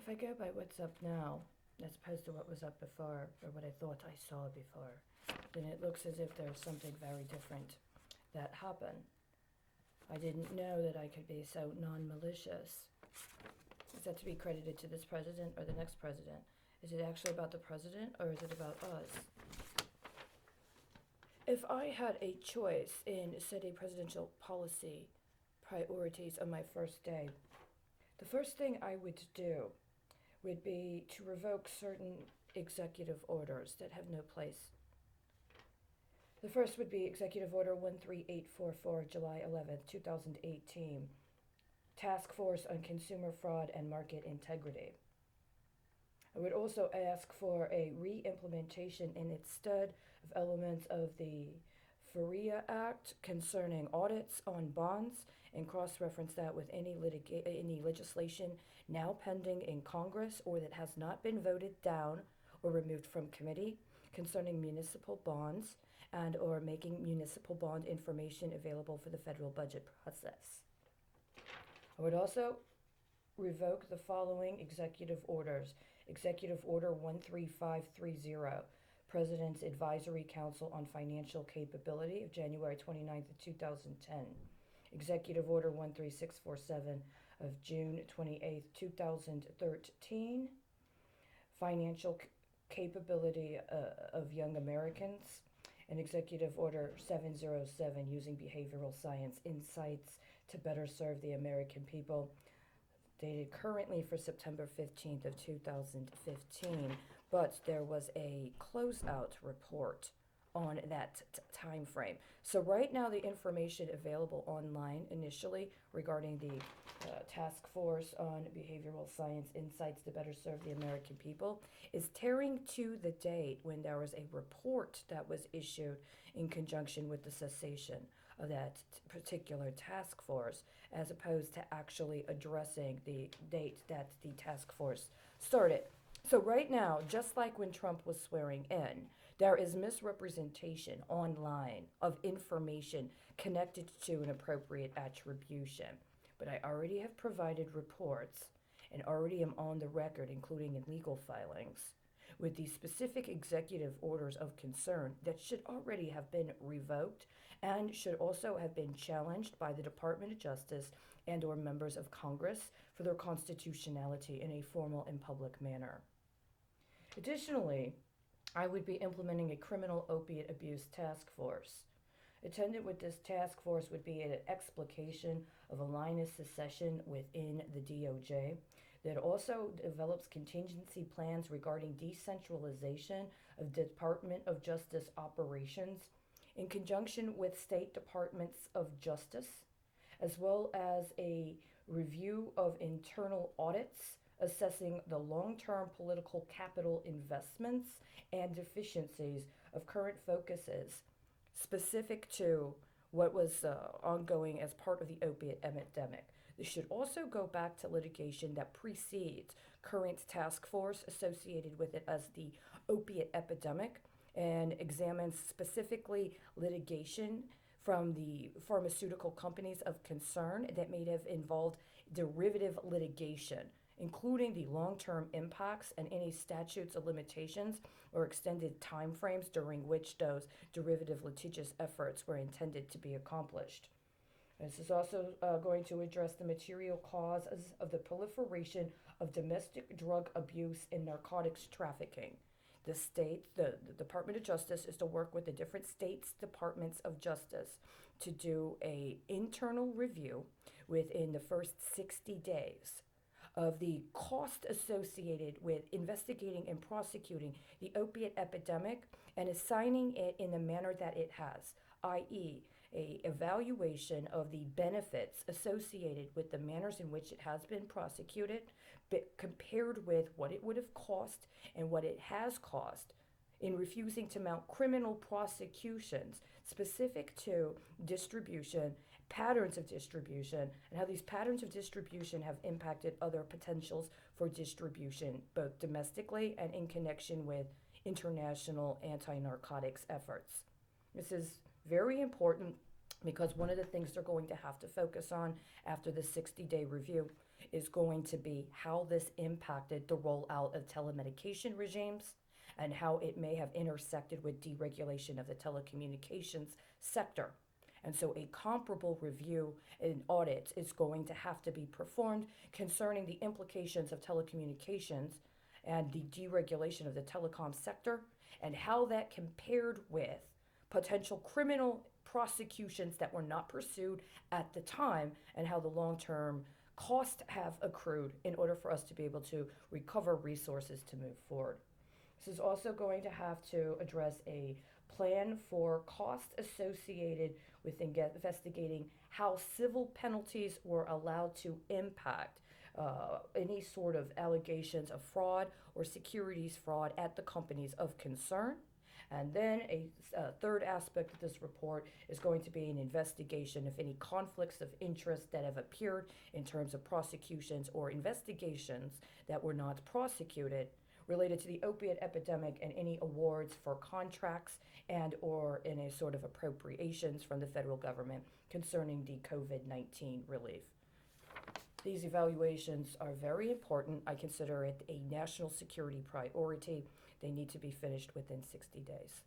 if I go by what's up now, as opposed to what was up before, or what I thought I saw before, then it looks as if there's something very different that happened. I didn't know that I could be so non-malicious. Is that to be credited to this president or the next president? Is it actually about the president or is it about us? If I had a choice in setting presidential policy priorities on my first day, the first thing I would do would be to revoke certain executive orders that have no place. The first would be Executive Order 13844, July 11th, 2018, Task Force on Consumer Fraud and Market Integrity. I would also ask for a re-implementation in its stead of elements of the FARIA Act concerning audits on bonds and cross-reference that with any legislation now pending in Congress or that has not been voted down or removed from committee concerning municipal bonds and or making municipal bond information available for the federal budget process. I would also revoke the following executive orders. Executive Order 13530, President's Advisory Council on Financial Capability of January 29th of 2010. Executive Order 13647 of June 28th, 2013, Financial Capability of Young Americans, and Executive Order 707, Using Behavioral Science Insights to Better Serve the American People, dated currently for September 15th of 2015, but there was a closeout report on that time frame. So right now the information available online initially regarding the Task Force on Behavioral Science Insights to Better Serve the American People is tearing to the date when there was a report that was issued in conjunction with the cessation of that particular task force, as opposed to actually addressing the date that the task force started. So right now, just like when Trump was swearing in, there is misrepresentation online of information connected to an appropriate attribution. But I already have provided reports and already am on the record, including in legal filings, with the specific executive orders of concern that should already have been revoked and should also have been challenged by the Department of Justice and or members of Congress for their constitutionality in a formal and public manner. Additionally, I would be implementing a criminal opiate abuse task force. Attendant with this task force would be an explication of a line of secession within the DOJ that also develops contingency plans regarding decentralization of Department of Justice operations in conjunction with state departments of justice, as well as a review of internal audits assessing the long-term political capital investments and deficiencies of current focuses specific to what was ongoing as part of the opiate epidemic. This should also go back to litigation that precedes current task force associated with it as the opiate epidemic and examines specifically litigation from the pharmaceutical companies of concern that may have involved derivative litigation, including the long-term impacts and any statutes of limitations or extended timeframes during which those derivative litigious efforts were intended to be accomplished. This is also going to address the material causes of the proliferation of domestic drug abuse and narcotics trafficking. The Department of Justice is to work with the different states' departments of justice to do a internal review within the first 60 days of the cost associated with investigating and prosecuting the opiate epidemic and assigning it in the manner that it has, i.e., a evaluation of the benefits associated with the manners in which it has been prosecuted, but compared with what it would have cost and what it has cost in refusing to mount criminal prosecutions specific to distribution, patterns of distribution, and how these patterns of distribution have impacted other potentials for distribution, both domestically and in connection with international anti-narcotics efforts. This is very important because one of the things they're going to have to focus on after the 60-day review is going to be how this impacted the rollout of telemedication regimes and how it may have intersected with deregulation of the telecommunications sector. And so a comparable review and audit is going to have to be performed concerning the implications of telecommunications and the deregulation of the telecom sector and how that compared with potential criminal prosecutions that were not pursued at the time and how the long-term costs have accrued in order for us to be able to recover resources to move forward. This is also going to have to address a plan for costs associated with investigating how civil penalties were allowed to impact any sort of allegations of fraud or securities fraud at the companies of concern. And then a third aspect of this report is going to be an investigation of any conflicts of interest that have appeared in terms of prosecutions or investigations that were not prosecuted related to the opiate epidemic and any awards for contracts and or any sort of appropriations from the federal government concerning the COVID-19 relief. These evaluations are very important. I consider it a national security priority. They need to be finished within 60 days.